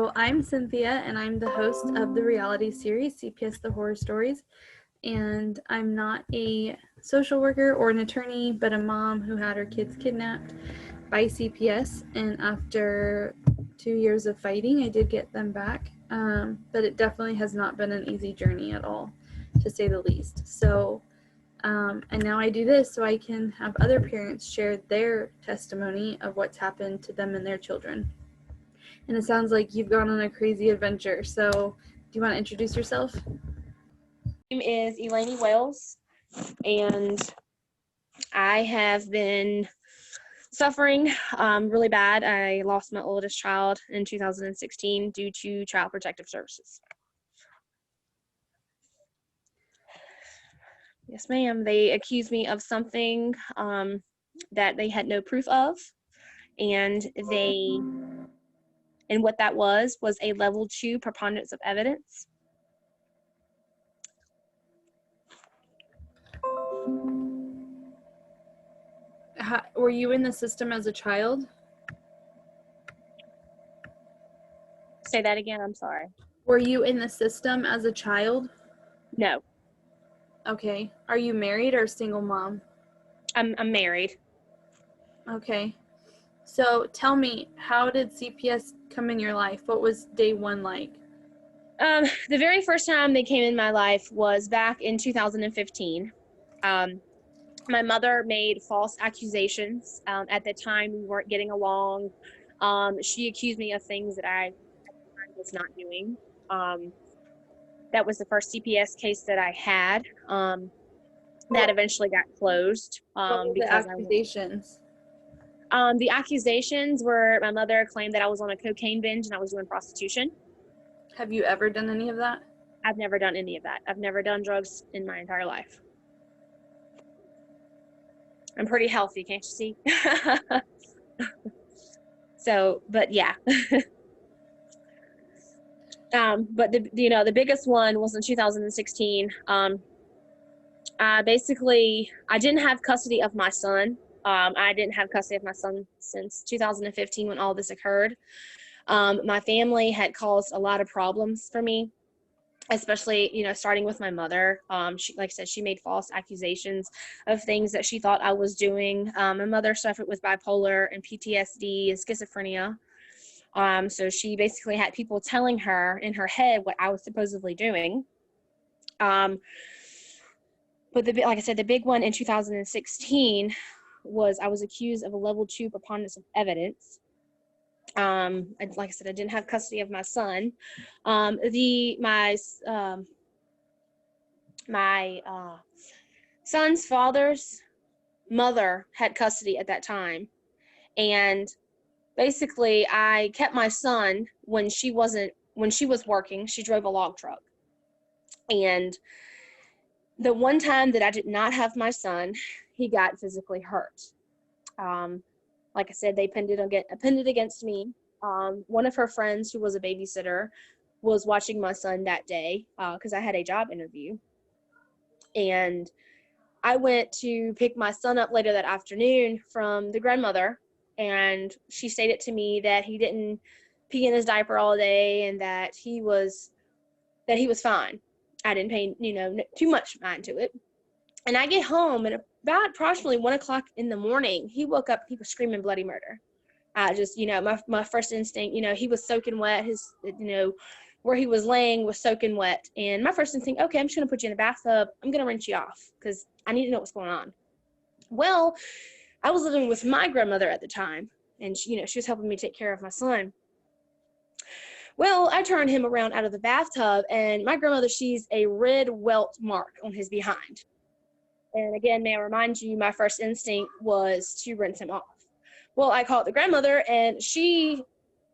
So I'm Cynthia, and I'm the host of the reality series CPS the Horror Stories. And I'm not a social worker or an attorney, but a mom who had her kids kidnapped by CPS. And after 2 years of fighting, I did get them back. But it definitely has not been an easy journey at all, to say the least. So, and now I do this so I can have other parents share their testimony of what's happened to them and their children. And it sounds like you've gone on a crazy adventure. So do you want to introduce yourself? My name is Elani Wells, and I have been suffering really bad. I lost my oldest child in 2016 due to Child Protective Services. Yes, ma'am. They accused me of something that they had no proof of, and what that was a level 2 preponderance of evidence. Were you in the system as a child? Say that again, I'm sorry. Were you in the system as a child? No. Okay. Are you married or single mom? I'm married. Okay. So tell me, how did CPS come in your life? What was day one like? The very first time they came in my life was back in 2015. My mother made false accusations. At the time, we weren't getting along. She accused me of things that I was not doing. That was the first CPS case that I had. That eventually got closed. What were the accusations? The accusations were my mother claimed that I was on a cocaine binge and I was doing prostitution. Have you ever done any of that? I've never done any of that. I've never done drugs in my entire life. I'm pretty healthy, can't you see? So, but yeah. But the biggest one was in 2016. Basically, I didn't have custody of my son. I didn't have custody of my son since 2015 when all this occurred. My family had caused a lot of problems for me, especially, starting with my mother. She, like I said, she made false accusations of things that she thought I was doing. My mother suffered with bipolar and PTSD and schizophrenia. So she basically had people telling her in her head what I was supposedly doing. But like I said, the big one in 2016 was I was accused of a level 2 preponderance of evidence. Like I said, I didn't have custody of my son. My son's father's mother had custody at that time, and basically I kept my son when she was working. She drove a log truck, and the one time that I did not have my son, he got physically hurt. Like I said, they pinned it against me. One of her friends, who was a babysitter, was watching my son that day because I had a job interview. And I went to pick my son up later that afternoon from the grandmother, and she stated to me that he didn't pee in his diaper all day and that he was fine. I didn't pay, too much mind to it. And I get home, and about approximately 1 o'clock in the morning, he woke up, he was screaming bloody murder. My first instinct, he was soaking wet. His, where he was laying was soaking wet. And my first instinct, okay, I'm just going to put you in a bathtub. I'm going to rinse you off because I need to know what's going on. Well, I was living with my grandmother at the time, and she was helping me take care of my son. Well, I turned him around out of the bathtub, and my grandmother, she's a red welt mark on his behind. And again, may I remind you, my first instinct was to rinse him off. Well, I called the grandmother, and she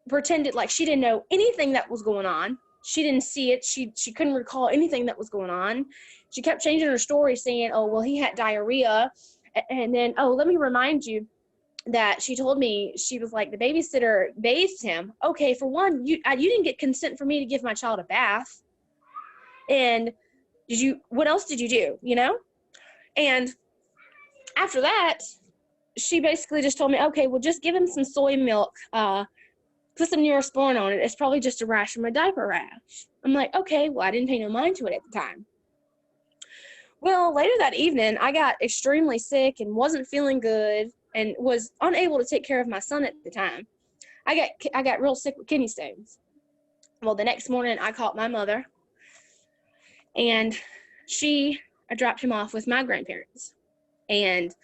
pretended like she didn't know anything that was going on. She didn't see it. She couldn't recall anything that was going on. She kept changing her story, saying, oh, well, he had diarrhea. And then, oh, let me remind you that she told me, she was like, the babysitter bathed him. Okay, for one, you didn't get consent for me to give my child a bath. And what else did you do, And after that, she basically just told me, okay, well, just give him some soy milk put some Neosporin on it. It's probably just a rash from a diaper rash. I'm like, okay, well, I didn't pay no mind to it at the time. Well, later that evening, I got extremely sick and wasn't feeling good and was unable to take care of my son at the time. I got real sick with kidney stones. Well, the next morning, I called my mother, and I dropped him off with my grandparents. And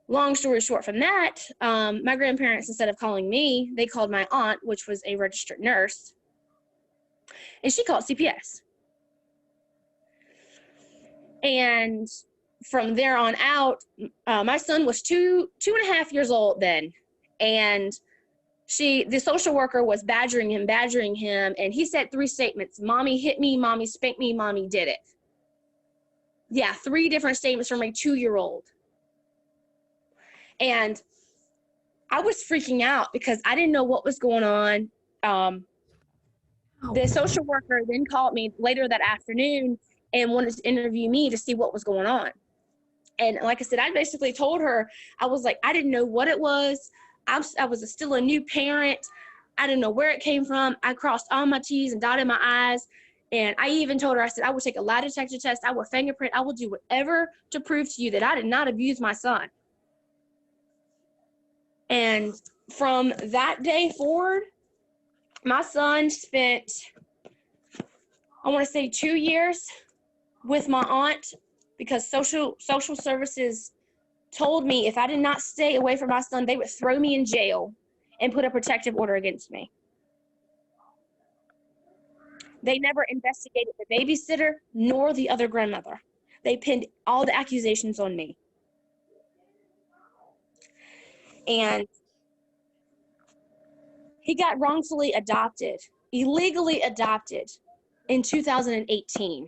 long story short from that, my grandparents, instead of calling me, they called my aunt, which was a registered nurse, and she called CPS. And from there on out, my son was two and a half years old then, and the social worker was badgering him, and he said 3 statements: mommy hit me, mommy spanked me, mommy did it. Yeah, 3 different statements from a 2-year-old. And I was freaking out because I didn't know what was going on. The social worker then called me later that afternoon and wanted to interview me to see what was going on. And like I said, I basically told her, I was like, I didn't know what it was. I was still a new parent. I didn't know where it came from. I crossed all my T's and dotted my I's. And I even told her, I said, I will take a lie detector test. I will fingerprint. I will do whatever to prove to you that I did not abuse my son. And from that day forward, my son spent, I want to say 2 years with my aunt, because social services told me if I did not stay away from my son, they would throw me in jail and put a protective order against me. They never investigated the babysitter nor the other grandmother. They pinned all the accusations on me. And he got wrongfully adopted, illegally adopted in 2018.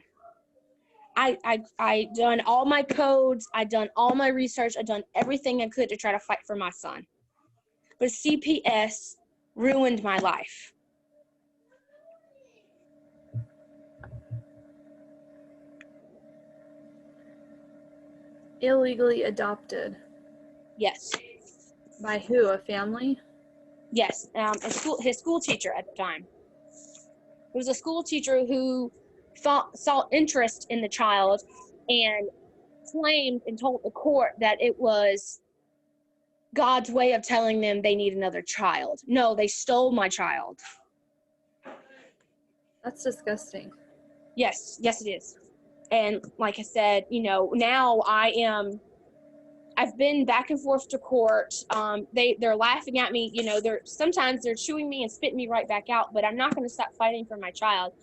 I done all my codes, I done all my research, I done everything I could to try to fight for my son. But CPS ruined my life. Illegally adopted. Yes. By who? A family? Yes. His school teacher at the time. It was a school teacher who saw interest in the child and claimed and told the court that it was God's way of telling them they need another child. No, they stole my child. That's disgusting. Yes, it is. And like I said, now I've been back and forth to court. They're laughing at me. Sometimes they're chewing me and spitting me right back out, but I'm not going to stop fighting for my child.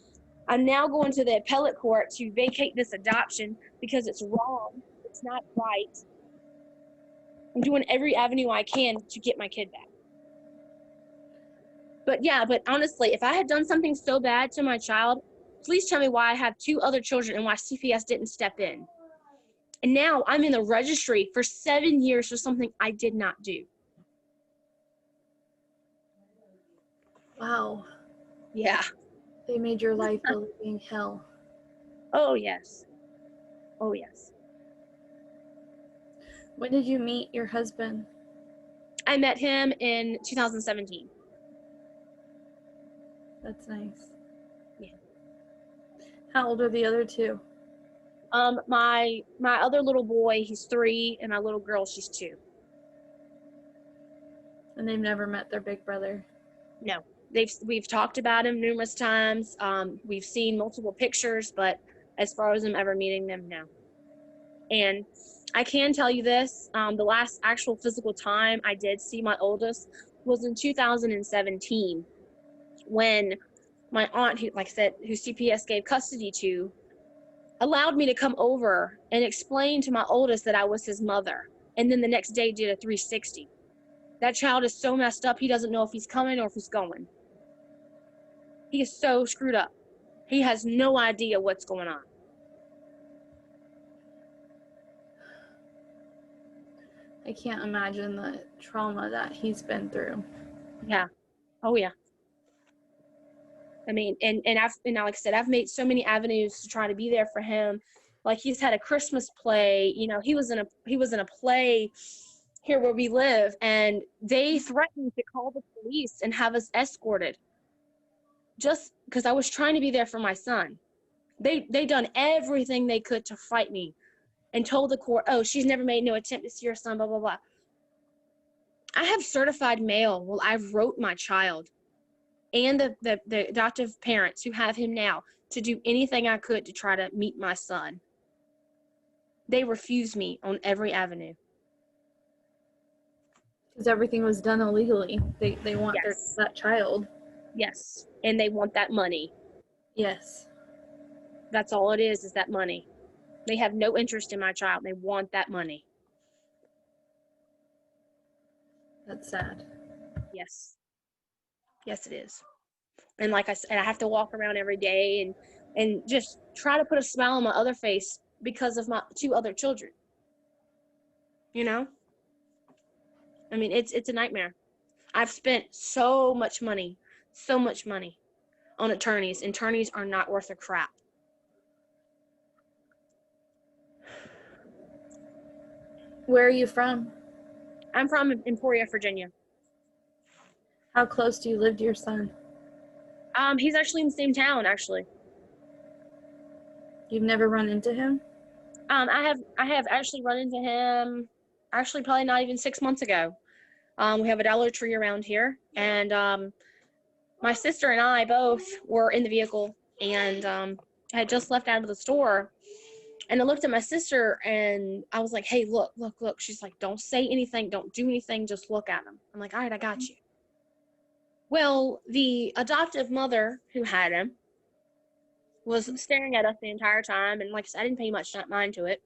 I'm now going to the appellate court to vacate this adoption because it's wrong. It's not right. I'm doing every avenue I can to get my kid back. But honestly, if I had done something so bad to my child, please tell me why I have 2 other children and why CPS didn't step in. And now I'm in the registry for 7 years for something I did not do. Wow. Yeah. They made your life a living hell. Oh, yes. Oh, yes. When did you meet your husband? I met him in 2017. That's nice. Yeah. How old are the other 2? My other little boy, he's 3, and my little girl, she's 2. And they've never met their big brother? No. We've talked about him numerous times. We've seen multiple pictures, but as far as them ever meeting them, no. And I can tell you this, the last actual physical time I did see my oldest was in 2017, when my aunt, who, like I said, who CPS gave custody to, allowed me to come over and explain to my oldest that I was his mother. And then the next day did a 360. That child is so messed up, he doesn't know if he's coming or if he's going. He is so screwed up. He has no idea what's going on. I can't imagine the trauma that he's been through. Yeah. Oh, yeah. I mean, and like I said, I've made so many avenues to try to be there for him. Like, he's had a Christmas play. He was in a play. here where we live, and they threatened to call the police and have us escorted just because I was trying to be there for my son. They done everything they could to fight me and told the court, oh, she's never made no attempt to see her son, blah, blah, blah. I have certified mail. Well, I wrote my child and the adoptive parents who have him now to do anything I could to try to meet my son. They refused me on every avenue. Because everything was done illegally. They want Yes. that child. Yes. And they want that money. Yes. That's all it is that money. They have no interest in my child. They want that money. That's sad. Yes. Yes, it is. And like I said, I have to walk around every day and just try to put a smile on my other face because of my 2 other children. You know? I mean, it's a nightmare. I've spent so much money on attorneys. Attorneys are not worth a crap. Where are you from? I'm from Emporia, Virginia. How close do you live to your son? He's actually in the same town, actually. You've never run into him? I have actually run into him actually probably not even 6 months ago. We have a Dollar Tree around here, and my sister and I both were in the vehicle and had just left out of the store. And I looked at my sister and I was like, hey, look. She's like, don't say anything. Don't do anything. Just look at him. I'm like, all right, I got you. Well, the adoptive mother who had him was staring at us the entire time. And like I said, I didn't pay much mind to it.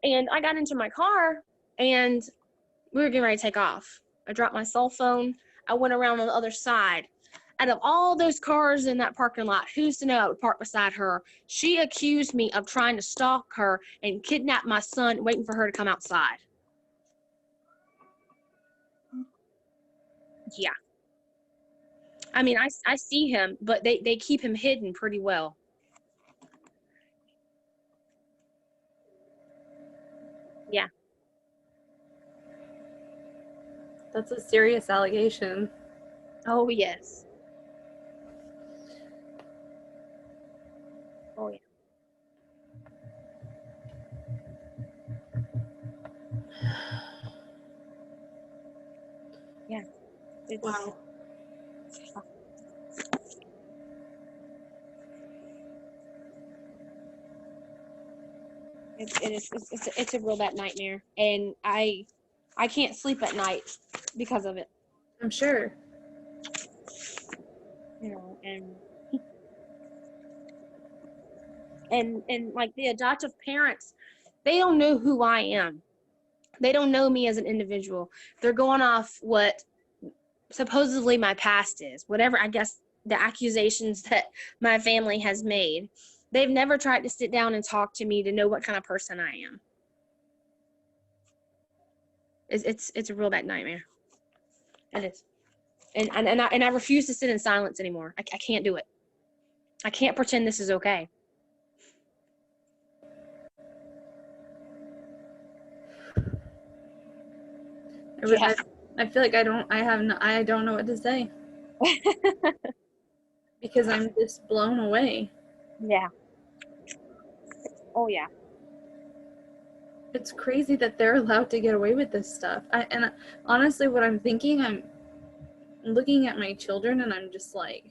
And I got into my car and we were getting ready to take off. I dropped my cell phone. I went around on the other side. Out of all those cars in that parking lot, who's to know I would park beside her? She accused me of trying to stalk her and kidnap my son, waiting for her to come outside. Yeah. I mean, I see him, but they keep him hidden pretty well. Yeah. That's a serious allegation. Oh, yes. Oh, yeah. Yeah. It's, Wow. It's a real bad nightmare, and I can't sleep at night because of it. I'm sure. You know, and like the adoptive parents, they don't know who I am. They don't know me as an individual. They're going off what supposedly my past is, whatever, I guess, the accusations that my family has made. They've never tried to sit down and talk to me to know what kind of person I am. It's a real bad nightmare. It is. And I refuse to sit in silence anymore. I can't do it. I can't pretend this is okay. Yeah. I feel like I don't know what to say. Because I'm just blown away. Yeah. Oh, yeah. It's crazy that they're allowed to get away with this stuff. And honestly, what I'm thinking, I'm looking at my children and I'm just like,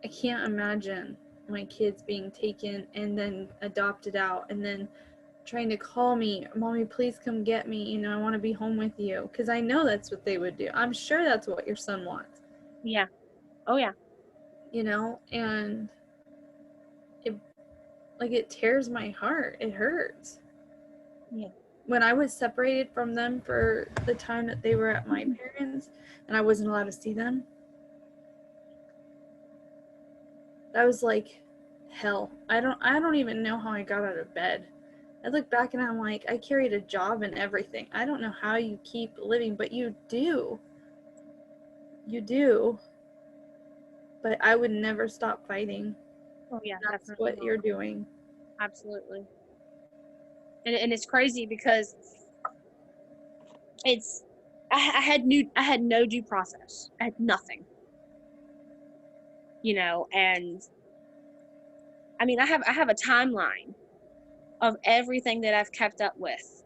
I can't imagine my kids being taken and then adopted out and then trying to call me, Mommy, please come get me. You know, I want to be home with you. Because I know that's what they would do. I'm sure that's what your son wants. Yeah. Oh, yeah. You know, and it tears my heart. It hurts. Yeah. When I was separated from them for the time that they were at my parents and I wasn't allowed to see them, that was like hell. I don't even know how I got out of bed. I look back and I'm like, I carried a job and everything. I don't know how you keep living, but you do. You do. But I would never stop fighting. Oh, yeah. That's what you're doing. Absolutely. And it's crazy because I had no due process. I had nothing. And I mean, I have a timeline of everything that I've kept up with.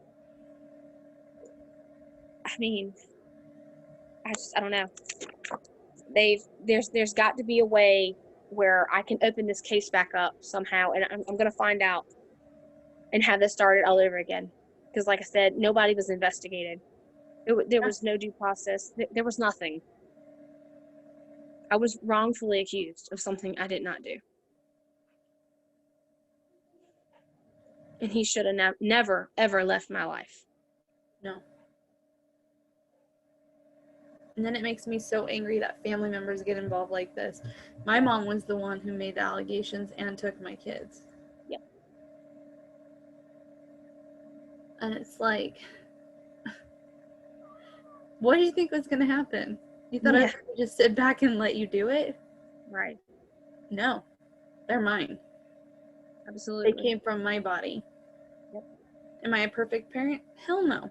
I mean, I don't know. There's got to be a way where I can open this case back up somehow, and I'm going to find out and have this started all over again. Because, like I said, nobody was investigated. There was no due process. There was nothing. I was wrongfully accused of something I did not do. And he should have never, ever left my life. No. And then it makes me so angry that family members get involved like this. My mom was the one who made the allegations and took my kids. Yep. And it's like, what do you think was going to happen? You thought I would just sit back and let you do it? Right. No. They're mine. Absolutely. They came from my body. Yep. Am I a perfect parent? Hell no.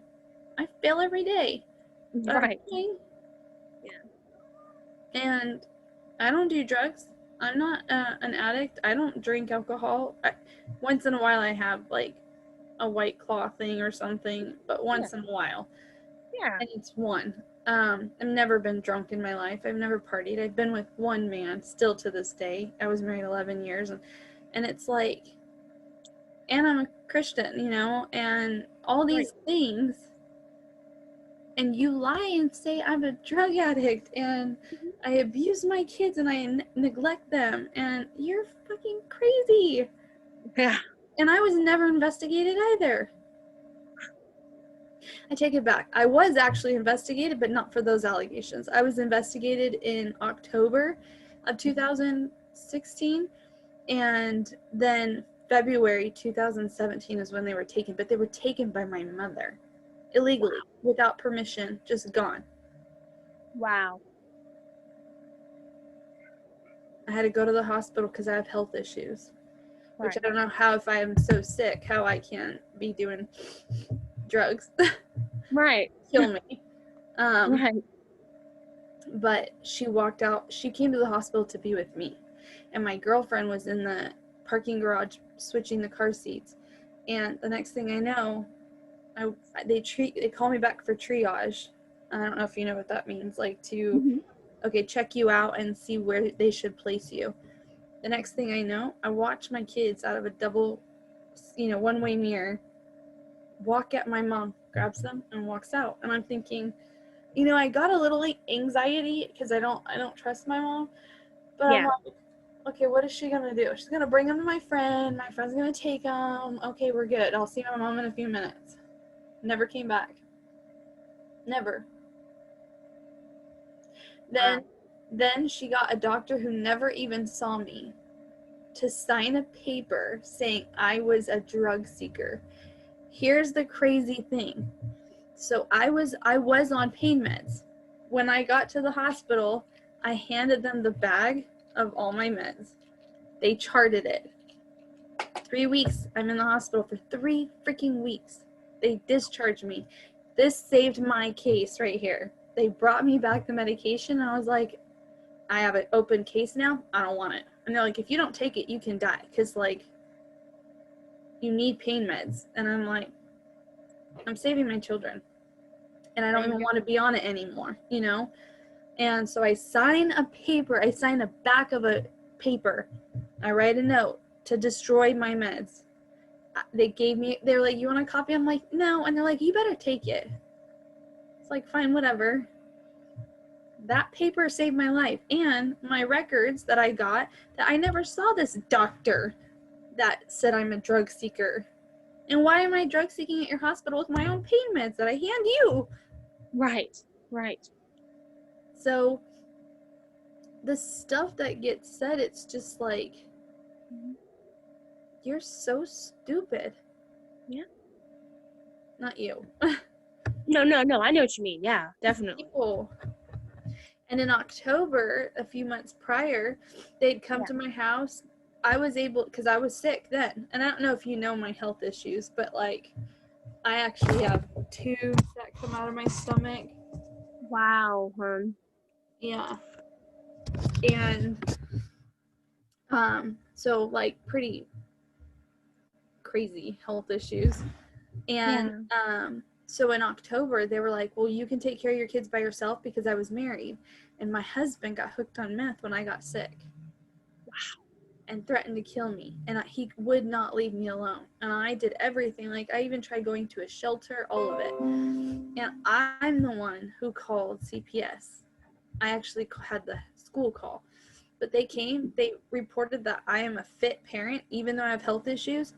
I fail every day. But right. Yeah. And I don't do drugs. I'm not an addict. I don't drink alcohol. Once in a while I have like a White Claw thing or something, but once in a while. Yeah. And it's one. I've never been drunk in my life. I've never partied. I've been with one man still to this day. I was married 11 years and it's like, and I'm a Christian, and all these things, and you lie and say I'm a drug addict and I abuse my kids and I neglect them, and you're fucking crazy. Yeah. And I was never investigated either. I take it back. I was actually investigated, but not for those allegations. I was investigated in October of 2016, and then February 2017 is when they were taken, but they were taken by my mother illegally, without permission, just gone. Wow. I had to go to the hospital because I have health issues, which I don't know how, if I am so sick, how I can't be doing drugs. Right. Kill me. Right. But she walked out. She came to the hospital to be with me, and my girlfriend was in the parking garage switching the car seats. And the next thing I know, they call me back for triage. I don't know if you know what that means, like to check you out and see where they should place you. The next thing I know, I watch my kids out of a double, one-way mirror walk at my mom, grabs them and walks out. And I'm thinking, I got a little like anxiety because I don't trust my mom, but I'm like, okay, what is she gonna do? She's gonna bring them to my friend. My friend's gonna take them. Okay, we're good. I'll see my mom in a few minutes. Never came back. Never. Then she got a doctor who never even saw me to sign a paper saying I was a drug seeker. Here's the crazy thing. So I was on pain meds. When I got to the hospital, I handed them the bag of all my meds. They charted it. 3 weeks. I'm in the hospital for 3 freaking weeks. They discharged me. This saved my case right here. They brought me back the medication, and I was like, I have an open case now. I don't want it. And they're like, if you don't take it, you can die. Because, like, you need pain meds. And I'm like, I'm saving my children. And I don't even want to be on it anymore, And so I sign a paper. I sign the back of a paper. I write a note to destroy my meds. They're like, you want a copy? I'm like, no. And they're like, you better take it. It's like, fine, whatever. That paper saved my life. And my records that I got, that I never saw this doctor that said I'm a drug seeker. And why am I drug seeking at your hospital with my own pain meds that I hand you? Right. So the stuff that gets said, it's just like, you're so stupid. Yeah. Not you. No. I know what you mean. Yeah, definitely. People. And in October, a few months prior, they'd come to my house I was able, because I was sick then, and I don't know if you know my health issues, but like I actually have tubes that come out of my stomach. Wow, hun. Yeah. And so like pretty crazy health issues. And so in October they were like, well, you can take care of your kids by yourself, because I was married and my husband got hooked on meth when I got sick. Wow. And threatened to kill me, and he would not leave me alone, and I did everything. Like I even tried going to a shelter, all of it. And I'm the one who called CPS. I actually had the school call, but they came, they reported that I am a fit parent even though I have health issues.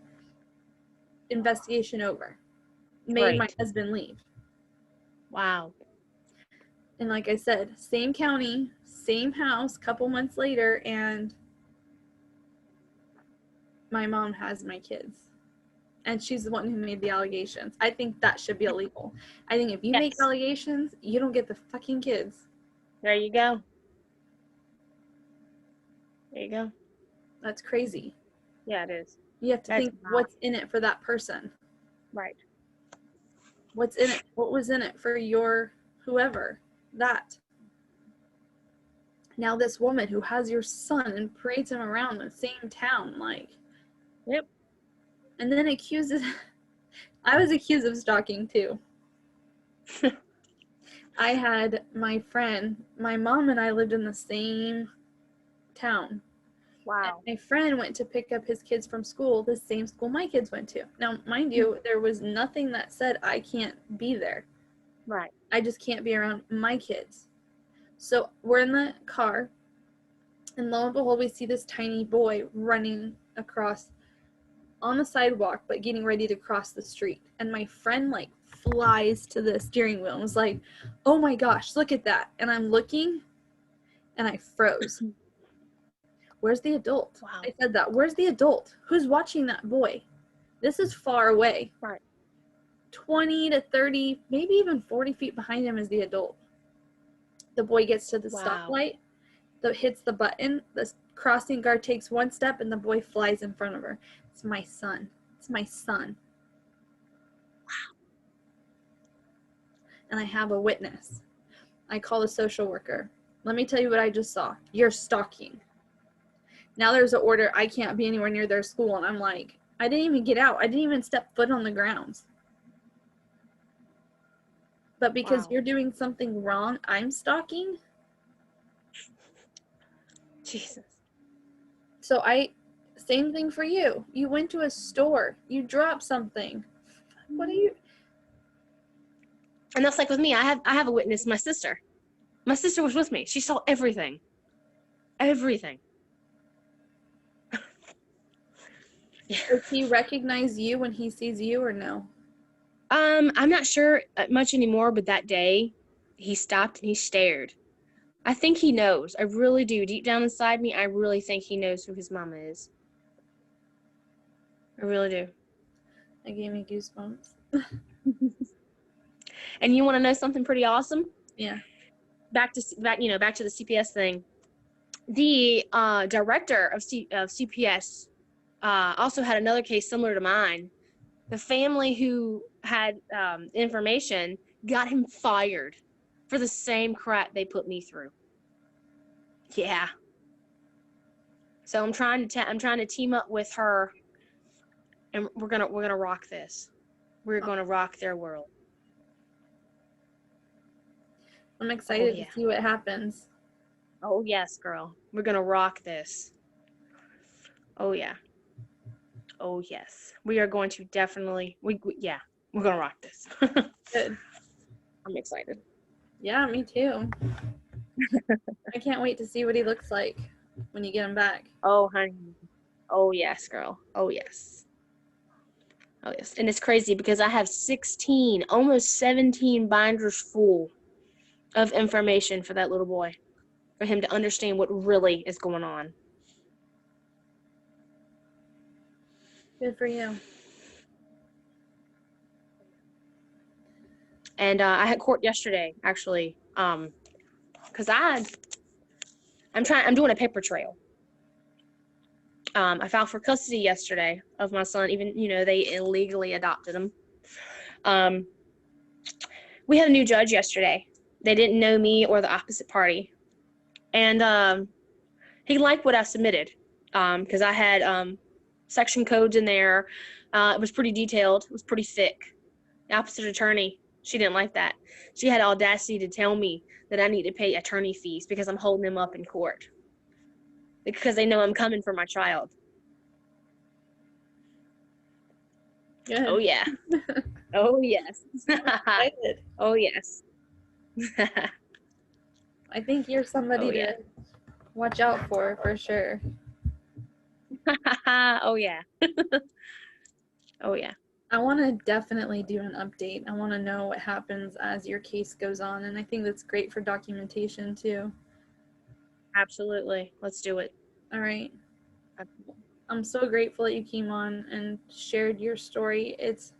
Investigation over. Made my Right. husband leave. Wow. And like I said, same county, same house, couple months later, and my mom has my kids. And she's the one who made the allegations. I think that should be illegal. I think if you make Yes. allegations, you don't get the fucking kids. There you go. There you go. That's crazy. Yeah, it is. You have to That's think wild. what's in it for that person. Right. What's in it? What was in it for your whoever? That. Now this woman who has your son and parades him around the same town, like. Yep. And then accuses. I was accused of stalking too. I had my friend, my mom and I lived in the same town. Wow. And my friend went to pick up his kids from school, the same school my kids went to. Now, mind you, there was nothing that said I can't be there. Right. I just can't be around my kids. So we're in the car, and lo and behold, we see this tiny boy running across on the sidewalk, but getting ready to cross the street. And my friend like flies to the steering wheel and was like, oh my gosh, look at that. And I'm looking, and I froze. Where's the adult? Wow. I said that. Where's the adult? Who's watching that boy? This is far away. Right. 20 to 30, maybe even 40 feet behind him is the adult. The boy gets to the stoplight, hits the button, the crossing guard takes one step, and the boy flies in front of her. It's my son. It's my son. Wow. And I have a witness. I call the social worker. Let me tell you what I just saw. You're stalking. Now there's an order. I can't be anywhere near their school. And I'm like, I didn't even get out. I didn't even step foot on the grounds. But because you're doing something wrong, I'm stalking. Jesus. So same thing for you. You went to a store. You dropped something. What are you? And that's like with me. I have a witness, my sister. My sister was with me. She saw everything. Everything. Does he recognize you when he sees you or no? I'm not sure much anymore, but that day he stopped and he stared. I think he knows. I really do. Deep down inside me, I really think he knows who his mama is. I really do. That gave me goosebumps. And you want to know something pretty awesome? Yeah. Back to the CPS thing. The director of CPS also had another case similar to mine. The family who had information got him fired for the same crap they put me through. Yeah. So I'm trying to team up with her, and we're gonna rock this. We're gonna rock their world. I'm excited to see what happens. Oh yes, girl. We're gonna rock this. Oh yeah. Oh yes. We are going to definitely. We're gonna rock this. Good. I'm excited. Yeah, me too. I can't wait to see what he looks like when you get him back. Oh, honey. Oh, yes, girl. Oh, yes. Oh, yes. And it's crazy because I have 16, almost 17 binders full of information for that little boy, for him to understand what really is going on. Good for you. And I had court yesterday, actually, because I'm doing a paper trail. I filed for custody yesterday of my son, even, they illegally adopted him. We had a new judge yesterday. They didn't know me or the opposite party. And he liked what I submitted because I had section codes in there. It was pretty detailed. It was pretty thick. The opposite attorney, she didn't like that. She had audacity to tell me that I need to pay attorney fees because I'm holding him up in court. Because they know I'm coming for my child. Good. Oh, yeah. Oh, yes. Excited. Oh, yes. I think you're somebody to watch out for sure. Oh, yeah. Oh, yeah. I want to definitely do an update. I want to know what happens as your case goes on, and I think that's great for documentation too. Absolutely. Let's do it. All right. I'm so grateful that you came on and shared your story. It's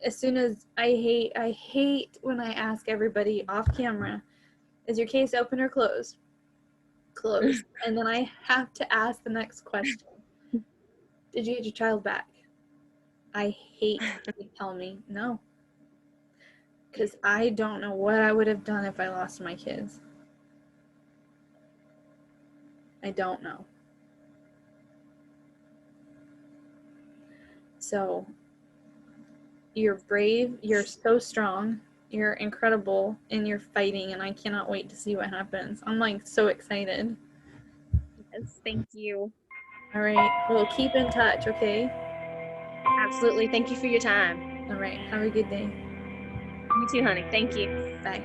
as soon as I hate when I ask everybody off camera, is your case open or closed? Closed. And then I have to ask the next question. Did you get your child back? I hate when you tell me no. Because I don't know what I would have done if I lost my kids. I don't know. So, you're brave, you're so strong, you're incredible, and you're fighting, and I cannot wait to see what happens. I'm like so excited. Yes, thank you. All right, we'll keep in touch, okay? Absolutely. Thank you for your time. All right, have a good day. You too, honey. Thank you. Bye.